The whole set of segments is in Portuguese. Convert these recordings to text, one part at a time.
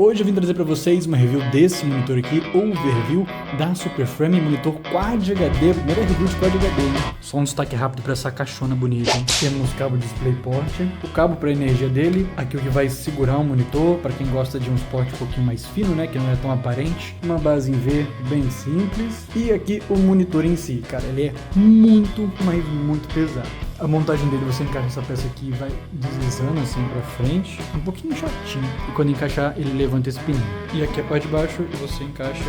Hoje eu vim trazer para vocês uma review desse monitor aqui, overview da Superframe, monitor Quad HD, primeira review de Quad HD, hein? Só um destaque rápido para essa caixona bonita, hein? Temos cabo DisplayPort, o cabo para energia dele, aqui o que vai segurar o monitor, para quem gosta de um suporte um pouquinho mais fino, né, que não é tão aparente, uma base em V bem simples, e aqui o monitor em si, cara, ele é muito, mas muito pesado. A montagem dele, você encaixa essa peça aqui e vai deslizando assim pra frente, um pouquinho chatinho. E quando encaixar, ele levanta esse pininho. E aqui a parte de baixo, você encaixa,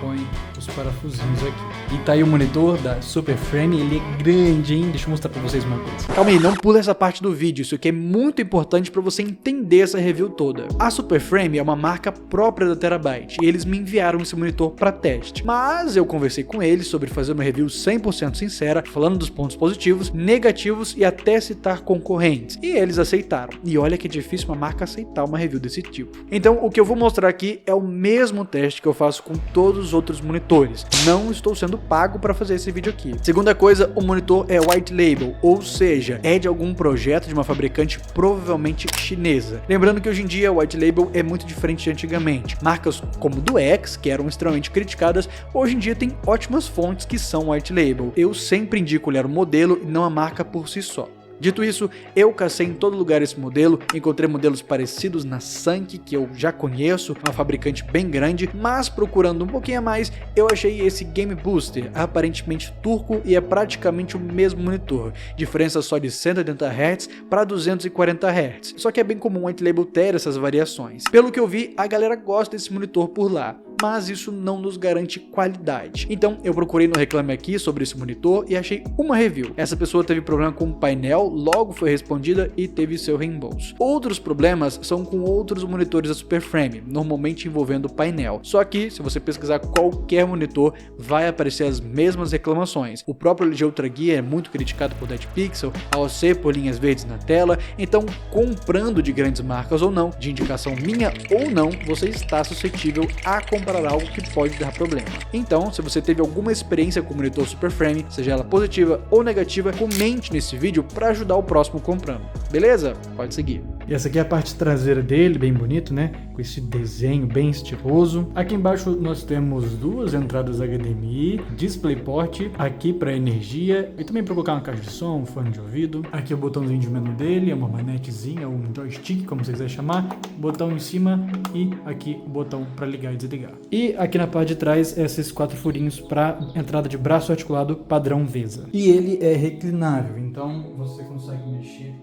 põe os parafusinhos aqui. E tá aí o monitor da Superframe, ele é grande, hein? Deixa eu mostrar pra vocês uma coisa. Calma aí, não pula essa parte do vídeo, isso aqui é muito importante pra você entender essa review toda. A Superframe é uma marca própria da Terabyte, e eles me enviaram esse monitor pra teste. Mas eu conversei com eles sobre fazer uma review 100% sincera, falando dos pontos positivos, negativos e até citar concorrentes. E eles aceitaram. E olha que é difícil uma marca aceitar uma review desse tipo. Então o que eu vou mostrar aqui é o mesmo teste que eu faço com todos os outros monitores. Não estou sendo pago para fazer esse vídeo aqui. Segunda coisa, o monitor é white label, ou seja, é de algum projeto de uma fabricante provavelmente chinesa. Lembrando que hoje em dia o white label é muito diferente de antigamente. Marcas como do X, que eram extremamente criticadas, hoje em dia tem ótimas fontes que são white label. Eu sempre indico olhar o modelo e não a marca por si só. Dito isso, eu cacei em todo lugar esse modelo, encontrei modelos parecidos na Sanke, que eu já conheço, uma fabricante bem grande, mas procurando um pouquinho a mais, eu achei esse Game Booster, aparentemente turco e é praticamente o mesmo monitor, diferença só de 180 Hz para 240 Hz, só que é bem comum o white label ter essas variações. Pelo que eu vi, a galera gosta desse monitor por lá, mas isso não nos garante qualidade. Então eu procurei no Reclame Aqui sobre esse monitor e achei uma review. Essa pessoa teve problema com o painel, logo foi respondida e teve seu reembolso. Outros problemas são com outros monitores da Superframe, normalmente envolvendo o painel. Só que, se você pesquisar qualquer monitor, vai aparecer as mesmas reclamações. O próprio LG Ultra Gear é muito criticado por Dead Pixel, a OC por linhas verdes na tela, então comprando de grandes marcas ou não, de indicação minha ou não, você está suscetível a comprar algo que pode dar problema. Então, se você teve alguma experiência com o monitor Superframe, seja ela positiva ou negativa, comente nesse vídeo para ajudar o próximo comprando. Beleza? Pode seguir. E essa aqui é a parte traseira dele, bem bonito, né? Com esse desenho bem estiloso. Aqui embaixo nós temos duas entradas HDMI, DisplayPort, aqui para energia e também para colocar uma caixa de som, um fone de ouvido. Aqui é o botãozinho de menu dele, é uma manetezinha, um joystick, como você quiser chamar. Botão em cima e aqui o botão para ligar e desligar. E aqui na parte de trás, esses 4 furinhos para entrada de braço articulado padrão VESA. E ele é reclinável, então você consegue mexer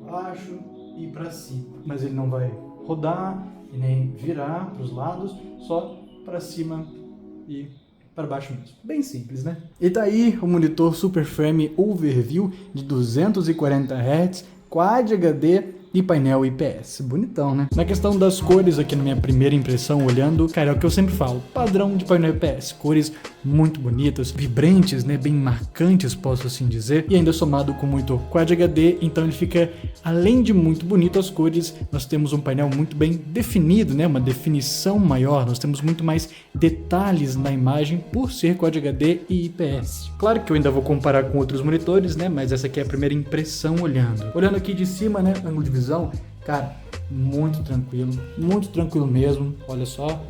para baixo e para cima. Mas ele não vai rodar e nem virar para os lados, só para cima e para baixo mesmo. Bem simples, né? E tá aí o monitor Superframe Overview de 240 Hz, Quad HD e painel IPS. Bonitão, né? Na questão das cores, aqui na minha primeira impressão, olhando, cara, é o que eu sempre falo, padrão de painel IPS, cores muito bonitas, vibrantes, né, bem marcantes, posso assim dizer, e ainda somado com muito Quad HD, então ele fica, além de muito bonito as cores, nós temos um painel muito bem definido, né, uma definição maior, nós temos muito mais detalhes na imagem por ser Quad HD e IPS. Claro que eu ainda vou comparar com outros monitores, né, mas essa aqui é a primeira impressão olhando. Olhando aqui de cima, né, ângulo de visão, cara, muito tranquilo mesmo, olha só.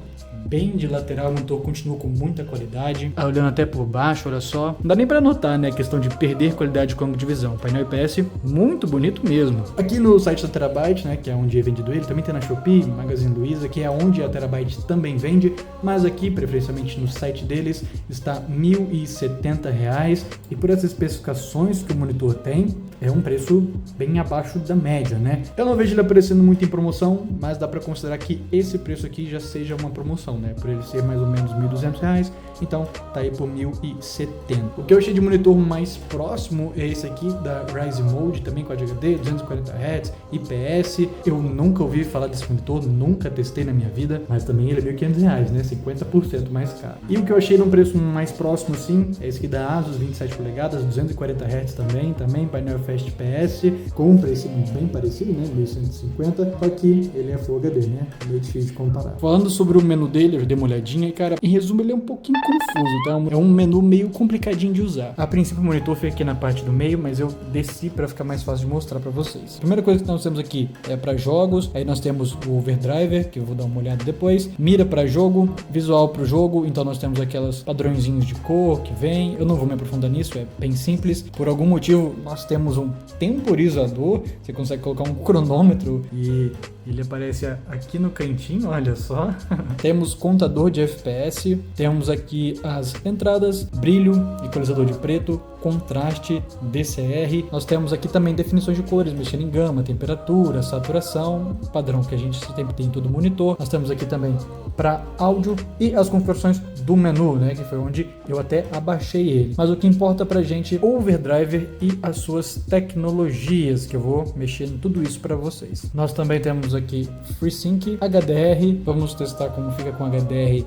Bem de lateral, o monitor continua com muita qualidade. Olhando até por baixo, olha só. Não dá nem pra notar, né, a questão de perder qualidade com ângulo de visão. Painel IPS muito bonito mesmo. Aqui no site da Terabyte, né, que é onde é vendido ele, também tem na Shopee, Magazine Luiza, que é onde a Terabyte também vende, mas aqui, preferencialmente no site deles, está R$ 1.070 e por essas especificações que o monitor tem, é um preço bem abaixo da média, né? Eu não vejo ele aparecendo muito em promoção, mas dá pra considerar que esse preço aqui já seja uma promoção, né? Por ele ser mais ou menos R$ 1.200, então tá aí por R$ 1.070. O que eu achei de monitor mais próximo é esse aqui da Rise Mode, também com HD, 240 Hz, IPS. Eu nunca ouvi falar desse monitor, nunca testei na minha vida, mas também ele é R$ 1.500, né? 50% mais caro. E o que eu achei num preço mais próximo, sim, é esse aqui da Asus, 27 polegadas, 240 Hz também, painel Fast IPS, com um preço bem parecido, né? 1.150, só que ele é Full HD, né? Meio difícil de comparar. Falando sobre o menu dele, dele, eu já dei uma olhadinha e, cara, em resumo, ele é um pouquinho confuso, tá? É um menu meio complicadinho de usar. A princípio, o monitor fica aqui na parte do meio, mas eu desci para ficar mais fácil de mostrar para vocês. A primeira coisa que nós temos aqui é para jogos, aí nós temos o overdriver, que eu vou dar uma olhada depois, mira para jogo, visual para o jogo, então nós temos aquelas padrõezinhos de cor que vem, eu não vou me aprofundar nisso, é bem simples. Por algum motivo, nós temos um temporizador, você consegue colocar um cronômetro e ele aparece aqui no cantinho, olha só. Temos contador de FPS, temos aqui as entradas, brilho, equalizador de preto, contraste, DCR. Nós temos aqui também definições de cores, mexendo em gama, temperatura, saturação, padrão que a gente sempre tem em todo monitor. Nós temos aqui também para áudio e as configurações do menu, né, que foi onde eu até abaixei ele. Mas o que importa pra gente é o overdriver e as suas tecnologias, que eu vou mexer em tudo isso para vocês. Nós também temos aqui FreeSync, HDR, vamos testar como fica com HDR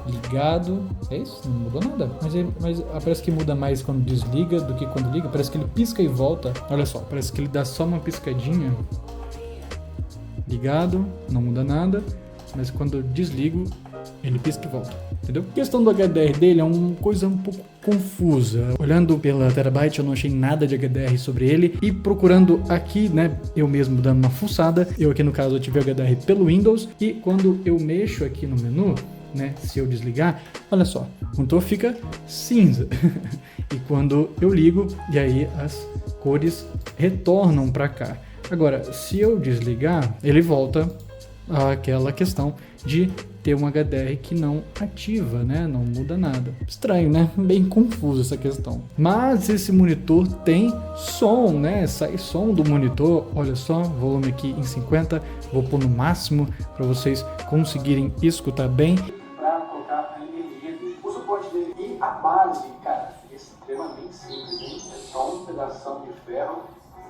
ligado. É isso? Não mudou nada. Mas parece que muda mais quando desliga do que quando liga. Parece que ele pisca e volta. Olha só, parece que ele dá só uma piscadinha. Ligado, não muda nada. Mas quando eu desligo, ele pisca e volta. Entendeu? A questão do HDR dele é uma coisa um pouco confusa. Olhando pela Terabyte, eu não achei nada de HDR sobre ele. E procurando aqui, né, eu mesmo dando uma fuçada, eu aqui no caso eu tive HDR pelo Windows. E quando eu mexo aqui no menu, né, se eu desligar, olha só, o monitor fica cinza. E quando eu ligo, e aí as cores retornam para cá. Agora, se eu desligar, ele volta àquela questão de ter um HDR que não ativa, né? Não muda nada. Estranho, né? Bem confuso essa questão. Mas esse monitor tem som, né? Sai som do monitor. Olha só, volume aqui em 50. Vou pôr no máximo para vocês conseguirem escutar bem. Para colocar a energia dele. O suporte dele e a base, cara, é extremamente simples, hein? É só um pedação de ferro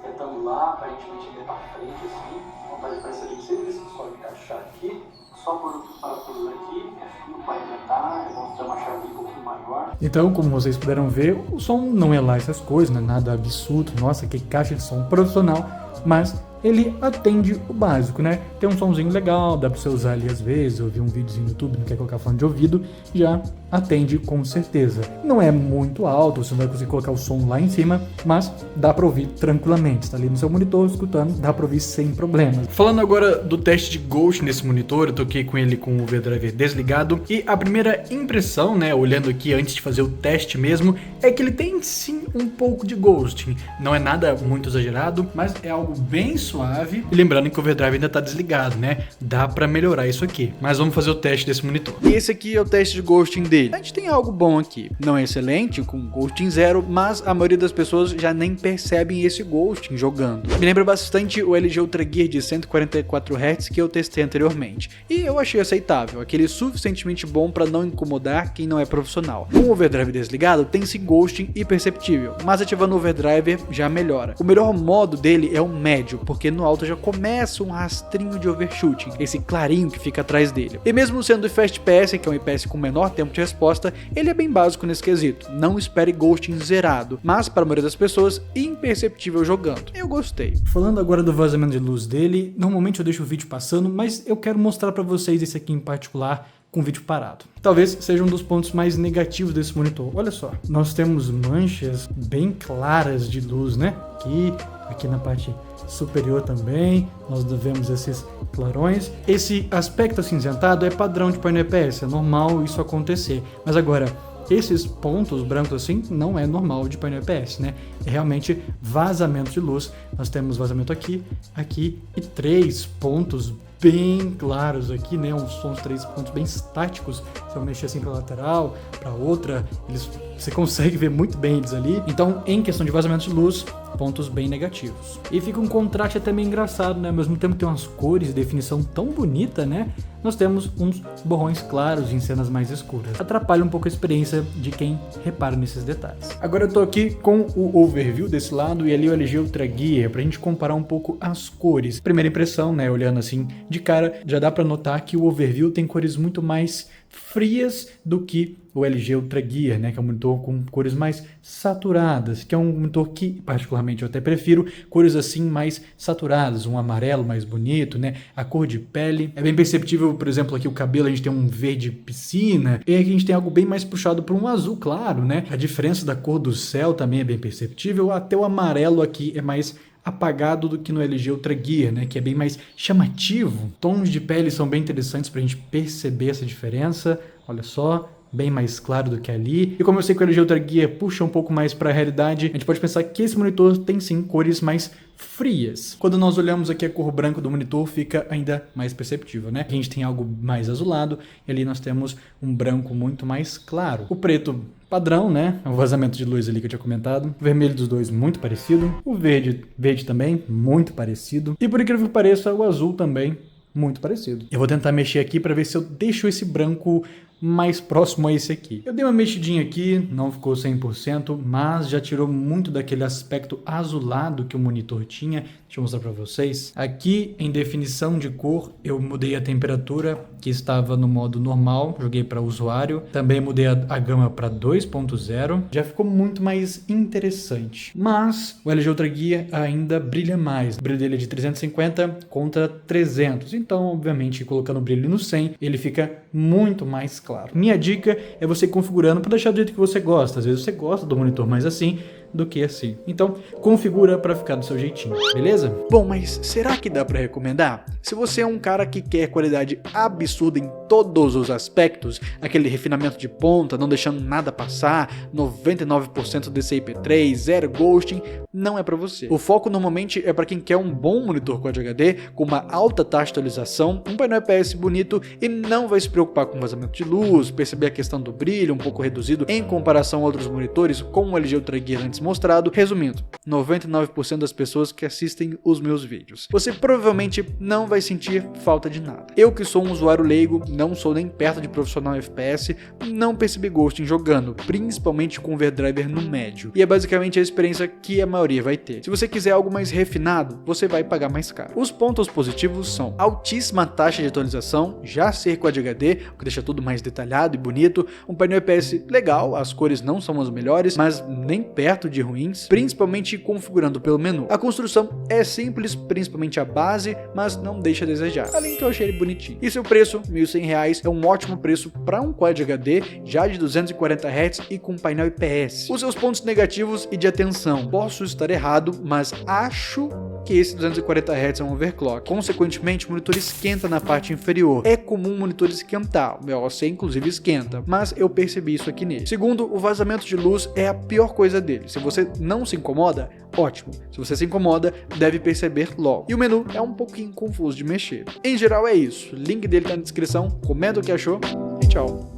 retangular, aparentemente ele para frente assim. Vamos fazer ali simples, só encaixar aqui. Só por os parafusos aqui, não vai aumentar, vamos ter uma chave um pouquinho maior. Então, como vocês puderam ver, o som não é lá essas coisas, não é nada absurdo, nossa, que caixa de som profissional, mas ele atende o básico, né? Tem um somzinho legal, dá pra você usar ali às vezes, ouvir um videozinho no YouTube, não quer colocar fone de ouvido, já atende com certeza. Não é muito alto, você não vai conseguir colocar o som lá em cima, mas dá pra ouvir tranquilamente. Está ali no seu monitor escutando, dá pra ouvir sem problemas. Falando agora do teste de Ghost nesse monitor, eu toquei com ele com o overdriver desligado e a primeira impressão, né, olhando aqui antes de fazer o teste mesmo, é que ele tem sim um pouco de ghosting. Não é nada muito exagerado, mas é algo bem suave. E lembrando que o overdrive ainda tá desligado, né? Dá pra melhorar isso aqui. Mas vamos fazer o teste desse monitor. E esse aqui é o teste de ghosting dele. A gente tem algo bom aqui. Não é excelente, com ghosting zero, mas a maioria das pessoas já nem percebem esse ghosting jogando. Me lembra bastante o LG Ultra Gear de 144 Hz que eu testei anteriormente. E eu achei aceitável, aquele suficientemente bom para não incomodar quem não é profissional. Com o overdrive desligado, tem esse ghosting imperceptível, mas ativando o overdrive já melhora. O melhor modo dele é o médio, porque no alto já começa um rastrinho de overshooting, esse clarinho que fica atrás dele. E mesmo sendo o FPS, que é um IPS com menor tempo de resposta, ele é bem básico nesse quesito. Não espere ghosting zerado, mas para a maioria das pessoas, imperceptível jogando. Eu gostei. Falando agora do vazamento de luz dele, normalmente eu deixo o vídeo passando, mas eu quero mostrar para vocês esse aqui em particular com o vídeo parado. Talvez seja um dos pontos mais negativos desse monitor. Olha só, nós temos manchas bem claras de luz, né? Aqui na parte superior também, nós vemos esses clarões. Esse aspecto acinzentado é padrão de painel IPS, é normal isso acontecer. Mas agora, esses pontos brancos assim não é normal de painel IPS, né? É realmente vazamento de luz. Nós temos vazamento aqui e 3 pontos bem claros aqui, né? São os 3 pontos bem estáticos. Se eu mexer assim para lateral, para outra, você consegue ver muito bem eles ali. Então, em questão de vazamento de luz, pontos bem negativos. E fica um contraste até meio engraçado, né? Ao mesmo tempo tem umas cores e definição tão bonita, né? Nós temos uns borrões claros em cenas mais escuras. Atrapalha um pouco a experiência de quem repara nesses detalhes. Agora eu tô aqui com o overview desse lado e ali o LG Ultra Gear pra gente comparar um pouco as cores. Primeira impressão, né? Olhando assim de cara, já dá pra notar que o overview tem cores muito mais frias do que o LG Ultra Gear, né, que é um monitor com cores mais saturadas, que é um monitor que particularmente eu até prefiro, cores assim mais saturadas, um amarelo mais bonito, né, a cor de pele é bem perceptível. Por exemplo, aqui o cabelo a gente tem um verde piscina, e aqui a gente tem algo bem mais puxado para um azul claro, né, a diferença da cor do céu também é bem perceptível, até o amarelo aqui é mais apagado do que no LG Ultra Gear, né, que é bem mais chamativo. Tons de pele são bem interessantes para a gente perceber essa diferença, olha só, bem mais claro do que ali. E como eu sei que o LG Ultra Gear puxa um pouco mais para a realidade, a gente pode pensar que esse monitor tem sim cores mais frias. Quando nós olhamos aqui a cor branca do monitor, fica ainda mais perceptível, né? Aqui a gente tem algo mais azulado e ali nós temos um branco muito mais claro. O preto padrão, né? O vazamento de luz ali que eu tinha comentado. O vermelho dos dois muito parecido. O verde também muito parecido. E por incrível que pareça, o azul também muito parecido. Eu vou tentar mexer aqui para ver se eu deixo esse branco mais próximo a esse aqui. Eu dei uma mexidinha aqui, não ficou 100%, mas já tirou muito daquele aspecto azulado que o monitor tinha. Deixa eu mostrar para vocês. Aqui em definição de cor, eu mudei a temperatura que estava no modo normal, joguei para usuário. Também mudei a gama para 2.0. Já ficou muito mais interessante. Mas o LG Ultra Gear ainda brilha mais. O brilho dele é de 350 contra 300. Então, obviamente, colocando o brilho no 100, ele fica muito mais claro. Minha dica é você ir configurando para deixar do jeito que você gosta. Às vezes você gosta do monitor mais assim do que assim. Então, configura para ficar do seu jeitinho, beleza? Bom, mas será que dá para recomendar? Se você é um cara que quer qualidade absurda em todos os aspectos, aquele refinamento de ponta, não deixando nada passar, 99% DCI-P3, zero ghosting, não é para você. O foco normalmente é para quem quer um bom monitor Quad HD com uma alta taxa de atualização, um painel IPS bonito e não vai se preocupar com vazamento de luz, perceber a questão do brilho um pouco reduzido em comparação a outros monitores como o LG Ultra Gear antes mostrado. Resumindo, 99% das pessoas que assistem os meus vídeos, você provavelmente não vai sentir falta de nada. Eu que sou um usuário leigo, não sou nem perto de profissional FPS, não percebi ghosting jogando, principalmente com overdriver no médio. E é basicamente a experiência que a maioria vai ter. Se você quiser algo mais refinado, você vai pagar mais caro. Os pontos positivos são altíssima taxa de atualização, já ser Quad HD, o que deixa tudo mais detalhado e bonito, um painel IPS legal, as cores não são as melhores, mas nem perto de ruins, principalmente configurando pelo menu. A construção é simples, principalmente a base, mas não deixa a desejar, além que eu achei ele bonitinho. E seu preço, R$1.100, é um ótimo preço para um Quad HD já de 240 Hz e com painel IPS. Os seus pontos negativos e de atenção, posso estar errado, mas acho que esse 240 Hz é um overclock. Consequentemente, o monitor esquenta na parte inferior. É comum o monitor esquentar, o meu OC inclusive esquenta, mas eu percebi isso aqui nele. Segundo, o vazamento de luz é a pior coisa dele. Se você não se incomoda, ótimo. Se você se incomoda, deve perceber logo. E o menu é um pouquinho confuso de mexer. Em geral é isso. O link dele tá na descrição. Comenta o que achou e tchau.